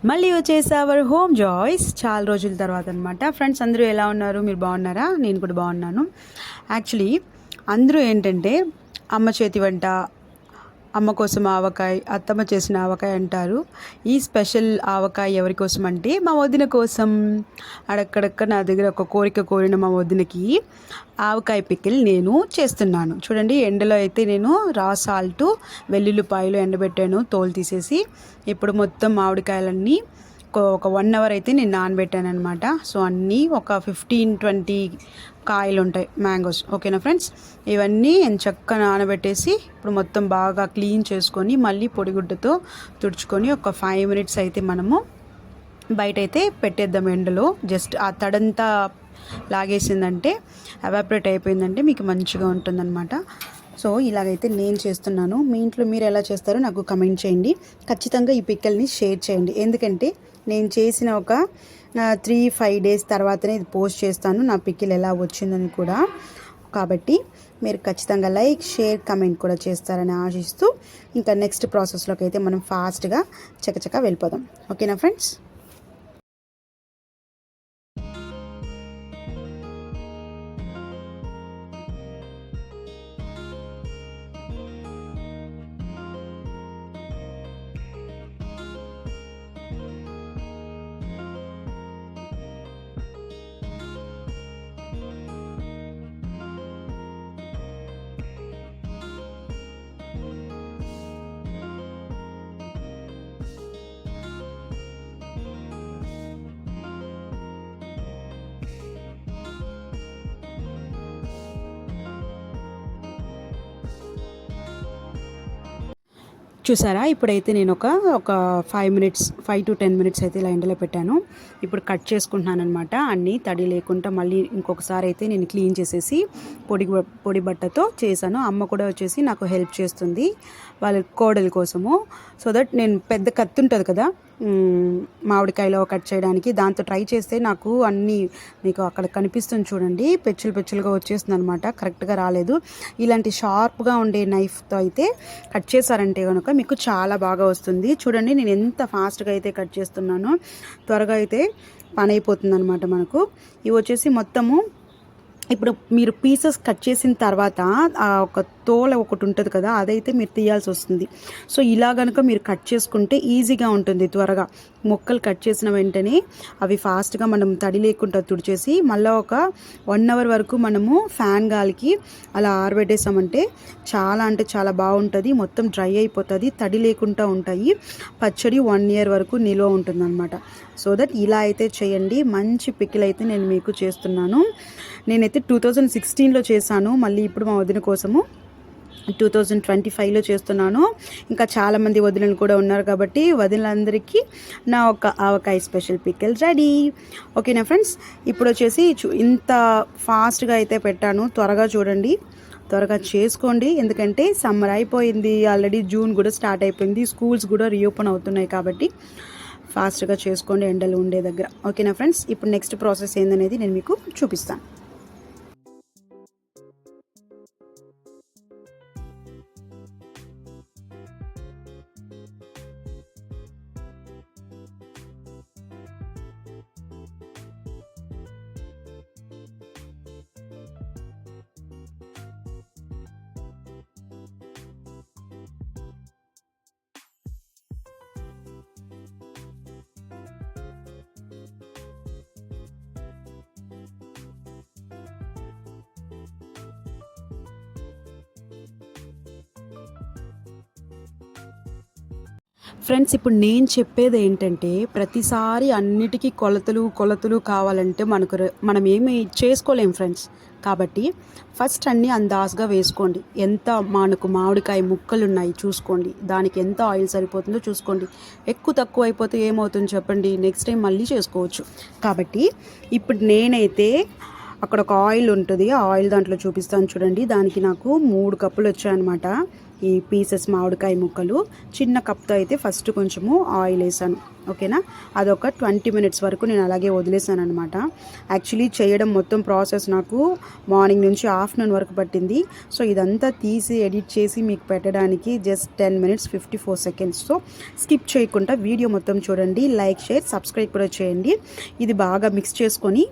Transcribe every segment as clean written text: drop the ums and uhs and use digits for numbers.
మళ్ళీ వచ్చేసి our home joys చాలా రోజుల తర్వాత అనమాట. ఫ్రెండ్స్ అందరూ ఎలా ఉన్నారు? మీరు బాగున్నారా? నేను కూడా బాగున్నాను. యాక్చువల్లీ అందరూ ఏంటంటే అమ్మ చేతి వంట, అమ్మ కోసం ఆవకాయ, అత్తమ్మ చేసిన ఆవకాయ అంటారు. ఈ స్పెషల్ ఆవకాయ ఎవరి కోసం అంటే మా వదిన కోసం. అడక్కడక్క నా దగ్గర ఒక కోరిక కోరిన మా వదినకి ఆవకాయ పికిల్ నేను చేస్తున్నాను. చూడండి, ఎండలో అయితే నేను రా సాల్ట్, వెల్లుల్లిపాయలు ఎండబెట్టాను తోలు తీసేసి. ఇప్పుడు మొత్తం మామిడికాయలన్నీ ఒక 1 అవర్ అయితే నేను నానబెట్టాను అనమాట. సో అన్నీ ఒక 15-20 కాయలు ఉంటాయి, మ్యాంగోస్. ఓకేనా ఫ్రెండ్స్, ఇవన్నీ నేను చక్కగా నానబెట్టేసి ఇప్పుడు మొత్తం బాగా క్లీన్ చేసుకొని మళ్ళీ పొడిగుడ్డతో తుడుచుకొని ఒక 5 మినిట్స్ అయితే మనము బయట అయితే పెట్టేద్దాం ఎండలో. జస్ట్ ఆ తడంతా లాగేసిందంటే, ఎవాపరేట్ అయిపోయిందంటే మీకు మంచిగా ఉంటుందన్నమాట. సో ఇలాగైతే నేను చేస్తున్నాను. మీ ఇంట్లో మీరు ఎలా చేస్తారో నాకు కమెంట్ చేయండి. ఖచ్చితంగా ఈ పిక్కల్ని షేర్ చేయండి, ఎందుకంటే నేను చేసిన ఒక 3-5 డేస్ తర్వాతనే ఇది పోస్ట్ చేస్తాను నా పికిల్ ఎలా వచ్చిందని కూడా. కాబట్టి మీరు ఖచ్చితంగా లైక్, షేర్, కమెంట్ కూడా చేస్తారని ఆశిస్తూ ఇంకా నెక్స్ట్ ప్రాసెస్లోకి అయితే మనం ఫాస్ట్గా చకచక వెళ్ళిపోదాం. ఓకేనా ఫ్రెండ్స్? చూసారా, ఇప్పుడైతే నేను ఒక 5-10 మినిట్స్ అయితే ఇలా ఎండలో పెట్టాను. ఇప్పుడు కట్ చేసుకుంటున్నాను అనమాట. అన్నీ తడి లేకుండా మళ్ళీ ఇంకొకసారి అయితే నేను క్లీన్ చేసేసి పొడి బట్టతో చేశాను. అమ్మ కూడా వచ్చేసి నాకు హెల్ప్ చేస్తుంది వాళ్ళ కోడలి కోసము. సో దట్ నేను పెద్ద కత్తి ఉంటుంది కదా మామిడికాయలో కట్ చేయడానికి, దాంతో ట్రై చేస్తే నాకు అన్నీ మీకు అక్కడ కనిపిస్తుంది చూడండి, పెచ్చులుగా వచ్చేస్తుంది అనమాట. కరెక్ట్గా రాలేదు. ఇలాంటి షార్ప్గా ఉండే నైఫ్తో అయితే కట్ చేశారంటే కనుక మీకు చాలా బాగా వస్తుంది. చూడండి, నేను ఎంత ఫాస్ట్గా అయితే కట్ చేస్తున్నానో, త్వరగా అయితే పని అయిపోతుంది అనమాట మనకు. ఇవి వచ్చేసి మొత్తము ఇప్పుడు మీరు పీసెస్ కట్ చేసిన తర్వాత ఆ ఒక తోల ఒకటి ఉంటుంది కదా, అదైతే మీరు తీయాల్సి వస్తుంది. సో ఇలా కనుక మీరు కట్ చేసుకుంటే ఈజీగా ఉంటుంది. త్వరగా మొక్కలు కట్ చేసిన వెంటనే అవి ఫాస్ట్గా మనం తడి లేకుండా తుడిచేసి మళ్ళీ ఒక 1 అవర్ వరకు మనము ఫ్యాన్ గాలికి అలా ఆరబెట్టేసామంటే చాలా అంటే చాలా బాగుంటుంది. మొత్తం డ్రై అయిపోతుంది, తడి లేకుండా ఉంటాయి. పచ్చడి 1 ఇయర్ వరకు నిల్వ ఉంటుంది అనమాట. సో దట్ ఇలా అయితే చేయండి. మంచి పికిల్ అయితే నేను మీకు చేస్తున్నాను. నేనైతే 2016లో చేశాను, మళ్ళీ ఇప్పుడు మా వదిన కోసము 2025లో చేస్తున్నాను. ఇంకా చాలామంది వదినలు కూడా ఉన్నారు కాబట్టి వదినలందరికీ నా ఒక ఆవకాయ స్పెషల్ పికిల్ రెడీ. ఓకేనా ఫ్రెండ్స్? ఇప్పుడు వచ్చేసి ఇంత ఫాస్ట్గా అయితే పెట్టాను. త్వరగా చూడండి, త్వరగా చేసుకోండి, ఎందుకంటే సమ్మర్ అయిపోయింది ఆల్రెడీ, జూన్ కూడా స్టార్ట్ అయిపోయింది, స్కూల్స్ కూడా రీఓపెన్ అవుతున్నాయి. కాబట్టి ఫాస్ట్గా చేసుకోండి ఎండలు ఉండే దగ్గర. ఓకేనా ఫ్రెండ్స్? ఇప్పుడు నెక్స్ట్ ప్రాసెస్ ఏందనేది నేను మీకు చూపిస్తాను. ఫ్రెండ్స్, ఇప్పుడు నేను చెప్పేది ఏంటంటే, ప్రతిసారి అన్నిటికీ కొలతలు కావాలంటే మనం ఏమి చేసుకోలేం ఫ్రెండ్స్. కాబట్టి ఫస్ట్ అన్నీ అందాజుగా వేసుకోండి. ఎంత మనకు మామిడికాయ ముక్కలు ఉన్నాయి చూసుకోండి, దానికి ఎంత ఆయిల్ సరిపోతుందో చూసుకోండి. ఎక్కువ తక్కువ అయిపోతే ఏమవుతుంది చెప్పండి, నెక్స్ట్ టైం మళ్ళీ చేసుకోవచ్చు. కాబట్టి ఇప్పుడు నేనైతే అక్కడ ఒక ఆయిల్ ఉంటుంది, ఆ ఆయిల్ దాంట్లో చూపిస్తాను చూడండి. దానికి నాకు 3 కప్పులు వచ్చాయన్నమాట. ఈ పీసెస్ మామిడికాయ ముక్కలు. చిన్న కప్తో అయితే ఫస్ట్ కొంచెము ఆయిల్ వేసాను. ఓకేనా, అదొక 20 మినిట్స్ వరకు నేను అలాగే వదిలేసాను అనమాట. యాక్చువల్లీ చేయడం మొత్తం ప్రాసెస్ నాకు మార్నింగ్ నుంచి ఆఫ్టర్నూన్ వరకు పట్టింది. సో ఇదంతా తీసి ఎడిట్ చేసి మీకు పెట్టడానికి just 10 minutes 54 seconds. So skip చేయకుండా వీడియో మొత్తం చూడండి, లైక్ షేర్ సబ్స్క్రైబ్ కూడా చేయండి. ఇది బాగా మిక్స్ చేసుకొని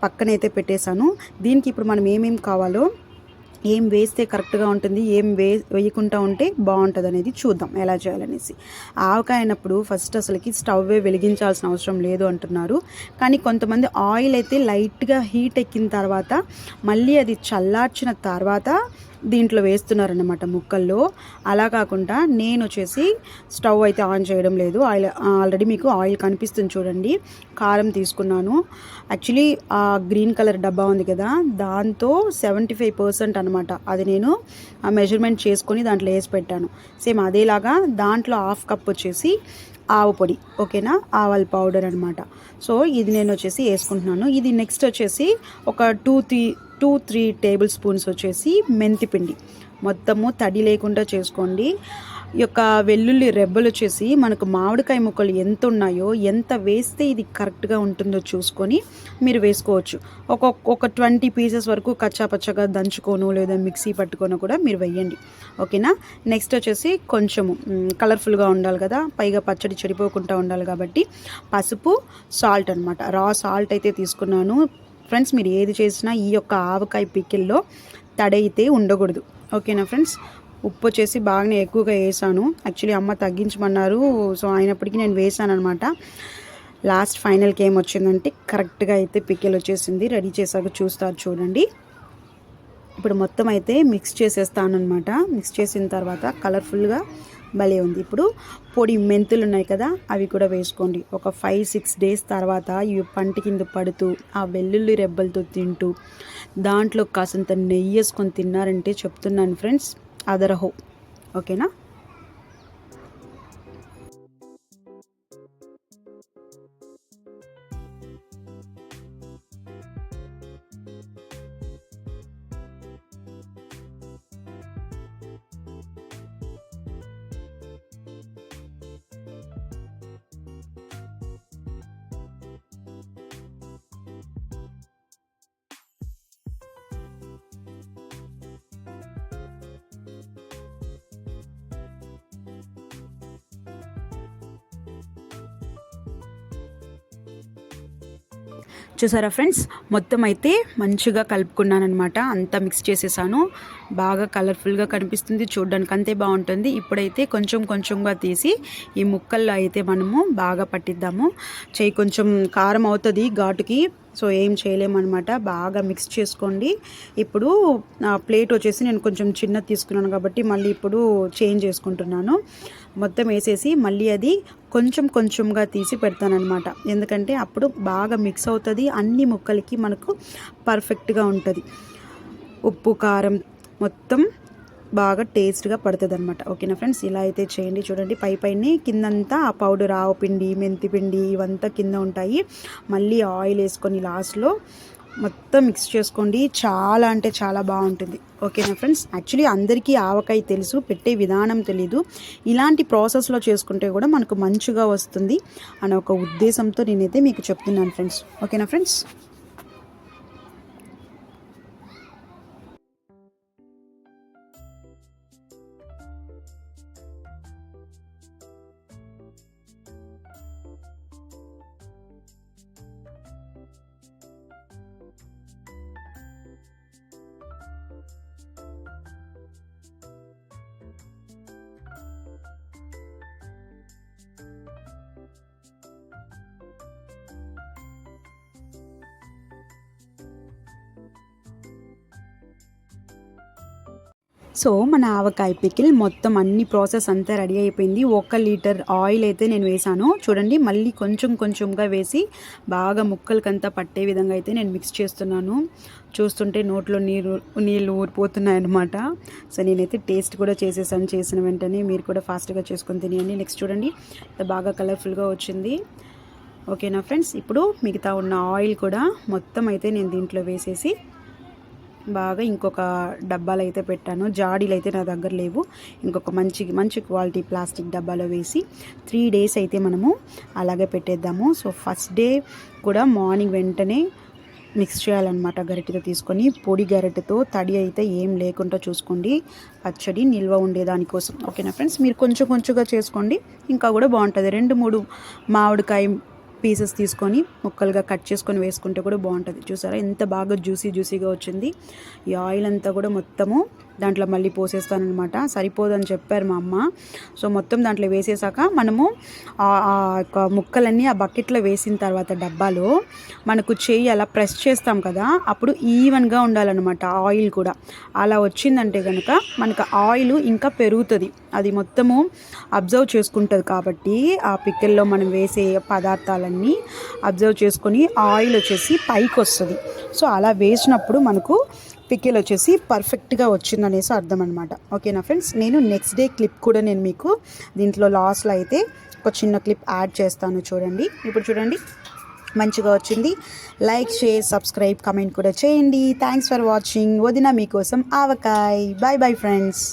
పక్కనైతే పెట్టేశాను. దీనికి ఇప్పుడు మనం ఏమేమి కావాలో, ఏం వేస్తే కరెక్ట్గా ఉంటుంది, ఏం వేయకుండా ఉంటే బాగుంటుంది అనేది చూద్దాం ఎలా చేయాలనేసి. ఆవకాయ అయినప్పుడు ఫస్ట్ అసలుకి స్టవ్వే వెలిగించాల్సిన అవసరం లేదు అంటున్నారు. కానీ కొంతమంది ఆయిల్ అయితే లైట్గా హీట్ ఎక్కిన తర్వాత మళ్ళీ అది చల్లార్చిన తర్వాత దీంట్లో వేస్తున్నారన్నమాట ముక్కల్లో. అలా కాకుండా నేను వచ్చేసి స్టవ్ అయితే ఆన్ చేయడం లేదు. ఆయిల్ ఆల్రెడీ మీకు ఆయిల్ కనిపిస్తుంది చూడండి. కారం తీసుకున్నాను. యాక్చువల్లీ ఆ గ్రీన్ కలర్ డబ్బా ఉంది కదా, దాంతో 75% అనమాట. అది నేను మెజర్మెంట్ చేసుకొని దాంట్లో వేసి పెట్టాను. సేమ్ అదేలాగా దాంట్లో 1/2 కప్ వచ్చేసి ఆవు పొడి, ఓకేనా, ఆవాల పౌడర్ అనమాట. సో ఇది నేను వచ్చేసి వేసుకుంటున్నాను. ఇది నెక్స్ట్ వచ్చేసి ఒక 2-3 టేబుల్ స్పూన్స్ వచ్చేసి మెంతిపిండి. మొత్తము తడి లేకుండా చేసుకోండి. ఈ యొక్క వెల్లుల్లి రెబ్బలు వచ్చేసి మనకు మామిడికాయ ముక్కలు ఎంత ఉన్నాయో, ఎంత వేస్తే ఇది కరెక్ట్గా ఉంటుందో చూసుకొని మీరు వేసుకోవచ్చు. ఒక 20 పీసెస్ వరకు కచ్చాపచ్చగా దంచుకోను లేదా మిక్సీ పట్టుకొని కూడా మీరు వేయండి. ఓకేనా. నెక్స్ట్ వచ్చేసి కొంచెము కలర్ఫుల్గా ఉండాలి కదా, పైగా పచ్చడి చెడిపోకుండా ఉండాలి కాబట్టి పసుపు, సాల్ట్ అనమాట. రా సాల్ట్ అయితే తీసుకున్నాను. ఫ్రెండ్స్, మీరు ఏది చేసినా ఈ యొక్క ఆవకాయ పికిల్లో తడైతే ఉండకూడదు. ఓకేనా ఫ్రెండ్స్. ఉప్పు వచ్చేసి బాగానే ఎక్కువగా వేసాను. యాక్చువల్లీ అమ్మ తగ్గించమన్నారు, సో అయినప్పటికీ నేను వేసాను అనమాట. లాస్ట్ ఫైనల్కి ఏమొచ్చిందంటే కరెక్ట్గా అయితే పికిల్ వచ్చేసింది. రెడీ చేశాక చూస్తారు చూడండి. ఇప్పుడు మొత్తం అయితే మిక్స్ చేసేస్తాను అనమాట. మిక్స్ చేసిన తర్వాత కలర్ఫుల్గా భలే ఉంది. ఇప్పుడు పొడి మెంతులు ఉన్నాయి కదా, అవి కూడా వేసుకోండి. ఒక 5-6 డేస్ తర్వాత ఇవి పంట కింద పడుతూ ఆ వెల్లుల్లి రెబ్బలతో తింటూ దాంట్లో కాసంత నెయ్యి వేసుకొని తిన్నారంటే చెప్తున్నాను ఫ్రెండ్స్, అదరహో. ఓకేనా. చూసారా ఫ్రెండ్స్, మొత్తం అయితే మంచిగా కలుపుకున్నాను అనమాట. అంతా మిక్స్ చేసేసాను. బాగా కలర్ఫుల్గా కనిపిస్తుంది, చూడడానికి అంతే బాగుంటుంది. ఇప్పుడైతే కొంచెం కొంచెంగా తీసి ఈ ముక్కల్లో అయితే మనము బాగా పట్టిద్దాము. చేయి కొంచెం కారం అవుతుంది ఘాటుకి, సో ఏం చేయలేమన్నమాట. బాగా మిక్స్ చేసుకోండి. ఇప్పుడు ప్లేట్ వచ్చేసి నేను కొంచెం చిన్నది తీసుకున్నాను కాబట్టి మళ్ళీ ఇప్పుడు చేంజ్ చేసుకుంటున్నాను. మొత్తం వేసేసి మళ్ళీ అది కొంచెం కొంచెంగా తీసి పెడతానమాట. ఎందుకంటే అప్పుడు బాగా మిక్స్ అవుతుంది, అన్ని ముక్కలకి మనకు పర్ఫెక్ట్గా ఉంటుంది. ఉప్పు కారం మొత్తం బాగా టేస్ట్గా పడుతుంది అనమాట. ఓకేనా ఫ్రెండ్స్, ఇలా అయితే చేయండి. చూడండి, పైన కిందంతా ఆ పౌడర్, ఆవు పిండి, మెంతి పిండి ఇవంతా కింద ఉంటాయి. మళ్ళీ ఆయిల్ వేసుకొని లాస్ట్లో మొత్తం మిక్స్ చేసుకోండి. చాలా అంటే చాలా బాగుంటుంది. ఓకేనా ఫ్రెండ్స్. యాక్చువల్లీ అందరికీ ఆవకాయ తెలుసు, పెట్టే విధానం తెలీదు. ఇలాంటి ప్రాసెస్లో చేసుకుంటే కూడా మనకు మంచిగా వస్తుంది అనే ఒక ఉద్దేశంతో నేనైతే మీకు చెప్తున్నాను ఫ్రెండ్స్. ఓకేనా ఫ్రెండ్స్. సో మన ఆవకాయ పికిల్ మొత్తం అన్ని ప్రాసెస్ అంతా రెడీ అయిపోయింది. 1 లీటర్ ఆయిల్ అయితే నేను వేసాను. చూడండి, మళ్ళీ కొంచెం కొంచెంగా వేసి బాగా ముక్కలకంతా పట్టే విధంగా అయితే నేను మిక్స్ చేస్తున్నాను. చూస్తుంటే నోట్లో నీళ్ళు ఊరిపోతున్నాయన్నమాట. సో నేనైతే టేస్ట్ కూడా చేసేసాను. చేసిన వెంటనే మీరు కూడా ఫాస్ట్గా చేసుకొని తినేయండి. నెక్స్ట్ చూడండి, బాగా కలర్ఫుల్గా వచ్చింది. ఓకేనా ఫ్రెండ్స్. ఇప్పుడు మిగతా ఉన్న ఆయిల్ కూడా మొత్తం అయితే నేను దీంట్లో వేసేసి బాగా ఇంకొక డబ్బాలో అయితే పెట్టాను. జాడీలు అయితే నా దగ్గర లేవు. ఇంకొక మంచి క్వాలిటీ ప్లాస్టిక్ డబ్బాలో వేసి 3 డేస్ అయితే మనము అలాగే పెట్టేద్దాము. సో ఫస్ట్ డే కూడా మార్నింగ్ వెంటనే మిక్స్ చేయాలన్నమాట. గరిటెతో తీసుకొని, పొడి గరిటెతో, తడి అయితే ఏం లేకుండా చూసుకోండి, పచ్చడి నిల్వ ఉండేదానికోసం. ఓకేనా ఫ్రెండ్స్, మీరు కొంచెంగా చేసుకోండి, ఇంకా కూడా బాగుంటుంది. 2-3 మామిడికాయ పీసెస్ తీసుకొని ముక్కలుగా కట్ చేసుకొని వేసుకుంటే కూడా బాగుంటుంది. చూసారా ఎంత బాగా జ్యూసీగా వచ్చింది. ఈ ఆయిల్ అంతా కూడా మొత్తము దాంట్లో మళ్ళీ పోసేస్తానమాట. సరిపోదని చెప్పారు మా అమ్మ. సో మొత్తం దాంట్లో వేసేసాక మనము ఆ ముక్కలన్నీ ఆ బకెట్లో వేసిన తర్వాత డబ్బాలో మనకు చెయ్యి అలా ప్రెస్ చేస్తాం కదా, అప్పుడు ఈవెన్గా ఉండాలన్నమాట ఆయిల్ కూడా. అలా వచ్చిందంటే కనుక మనకు ఆయిల్ ఇంకా పెరుగుతుంది. అది మొత్తము అబ్జర్వ్ చేసుకుంటుంది కాబట్టి ఆ పికిల్లో మనం వేసే పదార్థాలన్నీ అబ్జర్వ్ చేసుకొని ఆయిల్ వచ్చేసి పైకి వస్తుంది. సో అలా వేసినప్పుడు మనకు పికిల్ వచ్చేసి పర్ఫెక్ట్గా వచ్చిందనేసి అర్థం అనమాట. ఓకేనా ఫ్రెండ్స్, నేను నెక్స్ట్ డే క్లిప్ కూడా నేను మీకు దీంట్లో లాస్ట్లో అయితే ఒక చిన్న క్లిప్ యాడ్ చేస్తాను. చూడండి, ఇప్పుడు చూడండి మంచిగా వచ్చింది. లైక్, షేర్, సబ్స్క్రైబ్, కమెంట్ కూడా చేయండి. Thanks for watching. వదిన మీకోసం ఆవకాయ్. Bye friends.